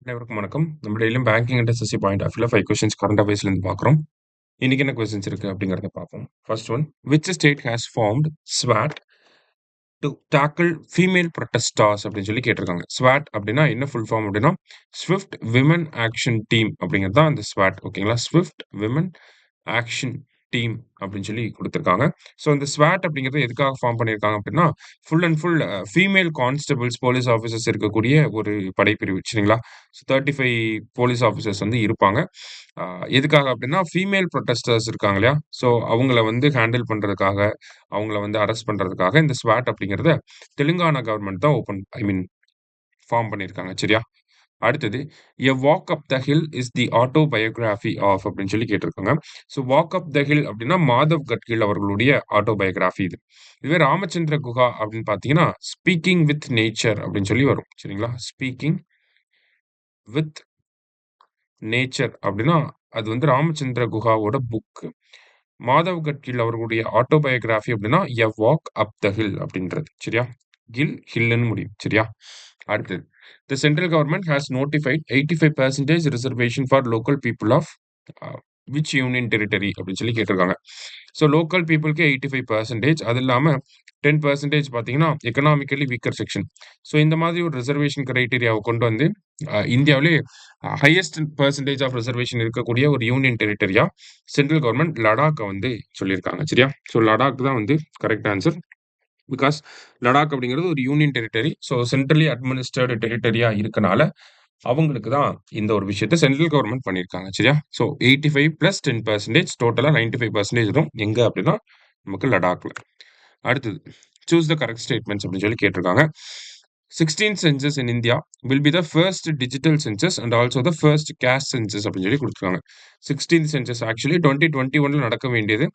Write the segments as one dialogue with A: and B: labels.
A: அனைவருக்கும் வணக்கம். நம்ம டெய்லியும் banking and SSC point of வியூல 5 கொஸ்டின்ஸ் கரண்ட் அஃபேர்ஸ்லேருந்து பார்க்குறோம். இன்னைக்கு என்ன கொஸ்டின்ஸ் இருக்கு அப்படிங்கிறத பார்ப்போம். First one, which state has formed ஸ்வாட் டு டாக்கிள் ஃபீமேல் புரொட்டஸ்டர்ஸ் அப்படின்னு சொல்லி கேட்டிருக்காங்க. ஸ்வாட் அப்படின்னா என்ன ஃபுல் ஃபார்ம் அப்படின்னா ஸ்விஃப்ட் விமன் ஆக்ஷன் டீம் அப்படிங்கிறது தான் அந்த ஸ்வாட். ஓகேங்களா? ஸ்விஃப்ட் விமன் ஆக்ஷன் டீம் அப்படின்னு சொல்லி கொடுத்துருக்காங்க. ஸோ இந்த ஸ்வாட் அப்படிங்கிறது எதுக்காக ஃபார்ம் பண்ணியிருக்காங்க அப்படின்னா full and full female constables police officers இருக்கக்கூடிய ஒரு படைப்பிரிவு. சரிங்களா? ஸோ 35 போலீஸ் ஆஃபீஸர்ஸ் வந்து இருப்பாங்க. எதுக்காக அப்படின்னா ஃபீமேல் ப்ரொட்டஸ்டர்ஸ் இருக்காங்க இல்லையா? ஸோ அவங்கள வந்து ஹேண்டில் பண்றதுக்காக, அவங்கள வந்து அரெஸ்ட் பண்றதுக்காக இந்த ஸ்வாட் அப்படிங்கிறத தெலுங்கானா கவர்மெண்ட் தான் ஃபார்ம் பண்ணியிருக்காங்க. சரியா? அடுத்தது, "a walk up the hill is the autobiography of" அப்படின்னு சொல்லி கேட்டிருக்காங்க. So walk up the hill அப்படின்னா மாதவ் கட்கில் அவர்களுடைய ஆட்டோபயோகிராஃபி இது. இதுவே ராமச்சந்திர குஹா அப்படின்னு பார்த்தீங்கன்னா, ஸ்பீக்கிங் வித் நேச்சர் அப்படின்னு சொல்லி வரும். சரிங்களா? ஸ்பீக்கிங் வித் நேச்சர் அப்படின்னா, அது வந்து ராமச்சந்திர குஹாவோட புக். மாதவ் கட்கில் அவர்களுடைய ஆட்டோபயோகிராஃபி அப்படின்னா, எ வாக் அப் த ஹில் அப்படின்றது. சரியா? ஹில்லுன்னு முடியும். சரியா? அடுத்தது, the central government has notified 85% reservation for local people of which union territory அப்படின்னு சொல்லி கேட்டிருக்காங்க. ஸோ லோக்கல் பீப்புளுக்கு 85%, அது இல்லாம 10% பார்த்தீங்கன்னா எக்கனாமிக்கலி வீக்கர் செக்ஷன். ஸோ இந்த மாதிரி ஒரு ரிசர்வேஷன் கிரைட்டீரியாவை கொண்டு வந்து இந்தியாவிலே ஹையஸ்ட் பெர்சன்டேஜ் ஆஃப் ரிசர்வேஷன் இருக்கக்கூடிய ஒரு யூனியன் டெரிட்டரியா சென்ட்ரல் கவர்மெண்ட் லடாக்கை வந்து சொல்லியிருக்காங்க. சரியா? ஸோ லடாக் தான் வந்து கரெக்ட் ஆன்சர். பிகாஸ் லடாக் அப்படிங்கிறது ஒரு யூனியன் டெரிட்டரி. ஸோ சென்ட்ரலி அட்மினிஸ்டர்டு டெரிட்டரியா இருக்கனால அவங்களுக்கு தான் இந்த ஒரு விஷயத்த சென்ட்ரல் கவர்மெண்ட் பண்ணியிருக்காங்க. சரியா? ஸோ 85 பிளஸ் 10% டோட்டலா 95% வரும். எங்க அப்படின்னா நமக்கு லடாக்ல. அடுத்தது, சூஸ் த கரெக்ட் ஸ்டேட்மெண்ட்ஸ் அப்படின்னு சொல்லி கேட்டிருக்காங்க. 16th census in India will be the first digital census and also the first caste census அப்படின்னு சொல்லி கொடுத்துருக்காங்க. 16th சென்சஸ் ஆக்சுவலி 2021ல நடக்க வேண்டியது.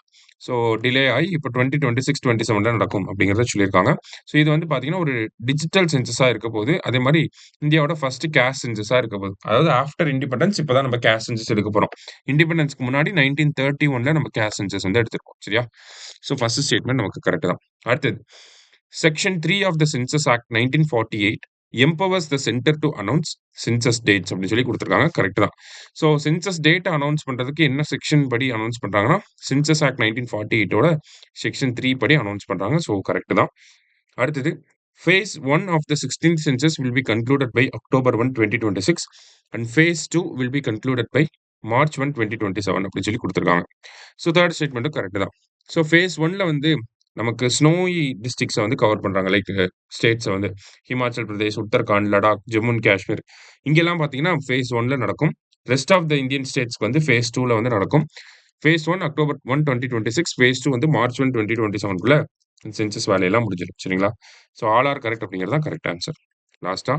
A: ஸோ டிலே ஆகி இப்போ 2026, 27ல நடக்கும் அப்படிங்கிறத சொல்லியிருக்காங்க. ஸோ இது வந்து பார்த்தீங்கன்னா ஒரு டிஜிட்டல் சென்சஸா இருக்க போகுது. அதே மாதிரி இந்தியாவோட ஃபர்ஸ்ட் கேஷ் சென்சஸா இருக்க போகுது. அதாவது ஆஃப்டர் இண்டிபெண்டன்ஸ் இப்போ தான் நம்ம கேஷ் சென்சஸ் எடுக்க போறோம். இண்டிபெண்டன்ஸ்க்கு முன்னாடி 1931ல நம்ம கேஷ் சென்சஸ் வந்து எடுத்திருக்கோம். சரியா? ஸோ ஃபர்ஸ்ட் ஸ்டேட்மெண்ட் நமக்கு கரெக்ட் தான். அடுத்தது, section 3 of the census act 1948 empowers the centre to announce census dates அப்படின்னு சொல்லி கொடுத்துருக்காங்க. கரெக்ட் தான். ஸோ சென்சஸ் டேட்டை அனௌன்ஸ் பண்றதுக்கு என்ன செக்ஷன் படி அனௌன்ஸ் பண்றாங்கன்னா சென்சஸ் ஆக்ட் 1948ஓட செக்ஷன் 3 படி அனௌன்ஸ் பண்றாங்க. ஸோ கரெக்ட் தான். அடுத்தது, phase 1 of the 16th census will be concluded by October 1, 2026 and phase 2 will be concluded by March 1, 2027 அப்படின்னு சொல்லி கொடுத்துருக்காங்க. ஸோ தேர்ட் ஸ்டேட்மெண்ட்டும் கரெக்ட் தான். ஸோ ஃபேஸ் 1ல வந்து நமக்கு ஸ்னோயி டிஸ்ட்ரிக்ட்ஸை வந்து கவர் பண்றாங்க. லைக் ஸ்டேட்ஸை வந்து ஹிமாச்சல் பிரதேஷ், உத்தரகாண்ட், லடாக், ஜம்மு அண்ட் காஷ்மீர் இங்கெல்லாம் பார்த்தீங்கன்னா ஃபேஸ் 1ல நடக்கும். ரெஸ்ட் ஆஃப் த இந்தியன் ஸ்டேட்ஸ்க்கு வந்து ஃபேஸ் 2ல வந்து நடக்கும். ஃபேஸ் 1 அக்டோபர் 1, 2026, ஃபேஸ் 2 வந்து மார்ச் 1, 2027க்குள்ள சென்சஸ் வேலையெல்லாம் முடிஞ்சிடும். சரிங்களா? ஸோ ஆல் ஆர் கரெக்ட் அப்படிங்கிறது தான் கரெக்ட் ஆன்சர். லாஸ்டா,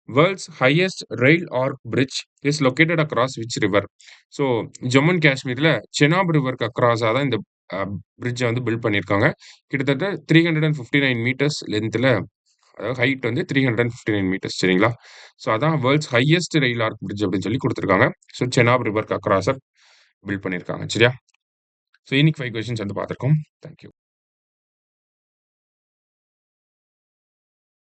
A: world's highest rail arch bridge is located across which river? So Jammu and காஷ்மீர்ல செனாப் ரிவருக்கு அக்ராஸாக தான் இந்த பிரிட்ஜை வந்து பில்ட் பண்ணியிருக்காங்க. கிட்டத்தட்ட 359 மீட்டர்ஸ் லென்த்தில், அதாவது ஹைட் வந்து 359 மீட்டர்ஸ். சரிங்களா? ஸோ அதான் world's highest rail arch bridge அப்படின்னு சொல்லி கொடுத்துருக்காங்க. ஸோ செனாப் ரிவருக்கு அக்ராஸாக பில்ட் பண்ணியிருக்காங்க. சரியா? ஸோ இன்னைக்கு 5 கொஸ்டின்ஸ் வந்து பார்த்துருக்கோம். தேங்க்யூ.